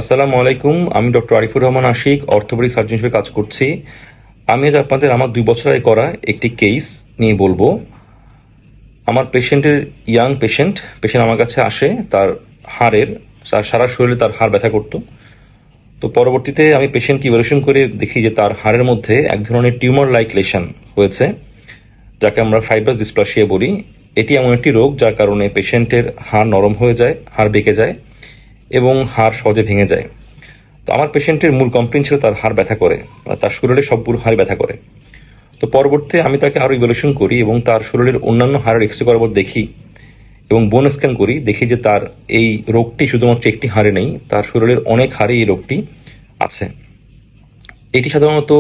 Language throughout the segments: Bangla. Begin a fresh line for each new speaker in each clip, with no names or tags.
আসসালামু আলাইকুম। আমি doctor Arifur Rahman Ashik, orthopedic surgeon হিসেবে কাজ করছি। আমি আজ আপনাদের আমার 2 বছর আগে করা একটি কেস নিয়ে বলবো। আমার ইয়াং পেশেন্ট আমার কাছে আসে। তার সারা শরীরে তার হাড় ব্যথা করতো। তো পরবর্তীতে আমি পেশেন্টকে ইভ্যালুয়েশন করে দেখি যে তার হাড়ের মধ্যে এক ধরনের টিউমার লাইক লেশন হয়েছে, যাকে আমরা ফাইব্রাস ডিসপ্লাসিয়া বলি। এটি এমন একটি রোগ যার কারণে পেশেন্টের হাড় নরম হয়ে যায়, হাড় বেঁকে যায় এবং হাড় সহজে ভেঙে যায়। তো আমার পেশেন্টের মূল কমপ্লেন ছিল তার হাড় ব্যথা করে, তার শরীরে সবগুলো হাড় ব্যথা করে। তো পরবর্তীতে আমি তাকে আরো ইভ্যালুয়েশন করি এবং তার শরীরের অন্যান্য হাড়ের এক্সরে করার পর দেখি এবং বোন স্ক্যান করি, দেখি যে তার এই রোগটি শুধুমাত্র একটি হাড়ে নেই, তার শরীরের অনেক হাড়ে এই রোগটি আছে। এটি সাধারণত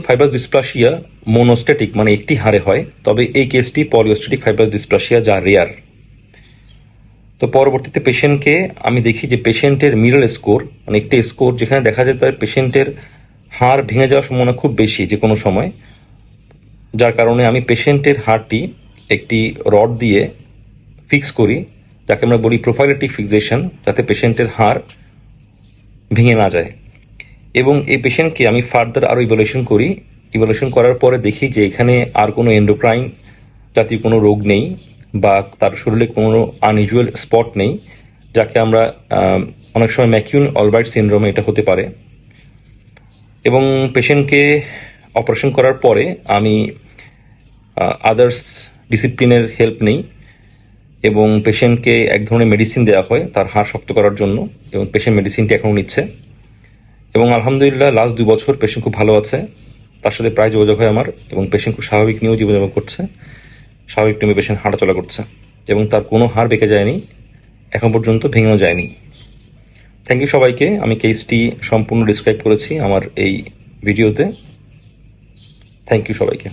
ফাইব্রাস ডিসপ্লাসিয়া মোনোস্ট্যাটিক মানে একটি হাড়ে হয়, তবে এই কেসটি পলিওস্ট্যাটিক ফাইব্রাস ডিসপ্লাসিয়া, যা রেয়ার। তো পরবর্তীতে পেশেন্টকে আমি দেখি যে পেশেন্টের মিরর স্কোর মানে একটি স্কোর যেখানে দেখা যায় তার পেশেন্টের হাড় ভেঙে যাওয়ার সম্ভাবনা খুব বেশি যে কোনো সময়, যার কারণে আমি পেশেন্টের হাড়টি একটি রড দিয়ে ফিক্স করি, যাকে আমরা বলি প্রোফাইলেটিক ফিক্সেশন, যাতে পেশেন্টের হাড় ভেঙে না যায়। এবং এই পেশেন্টকে আমি ফার্দার আরও ইভ্যালুয়েশন করি। ইভ্যালুয়েশন করার পরে দেখি যে এখানে আর কোনো এন্ডোক্রাইন জাতীয় কোনো রোগ নেই বা তার শরীরে কোনো আনইউজুয়াল স্পট নেই, যাকে আমরা অনেক সময় ম্যাকিউন অলব্রাইট সিনড্রোম এটা হতে পারে। এবং পেশেন্টকে অপারেশন করার পরে আমি আদার্স ডিসিপ্লিনের হেল্প নেই এবং পেশেন্টকে এক ধরনের মেডিসিন দেওয়া হয় তার হাড় শক্ত করার জন্য, এবং পেশেন্ট মেডিসিনটি এখনও নিচ্ছে। এবং আলহামদুলিল্লাহ লাস্ট 2 বছর পেশেন্ট খুব ভালো আছে। তার সাথে প্রায় যোগাযোগ হয় আমার, এবং পেশেন্ট খুব স্বাভাবিক নিয়েও জীবনযাপন করছে, স্বাভাবিক নিয়মে পেশেন্ট হাঁটাচলা করছে এবং তার কোনো হাড় বেঁকে যায়নি, এখন পর্যন্ত ভেঙেও যায়নি। থ্যাংক ইউ সবাইকে। আমি কেসটি সম্পূর্ণ ডিসক্রাইব করেছি আমার এই ভিডিওতে। থ্যাংক ইউ সবাইকে।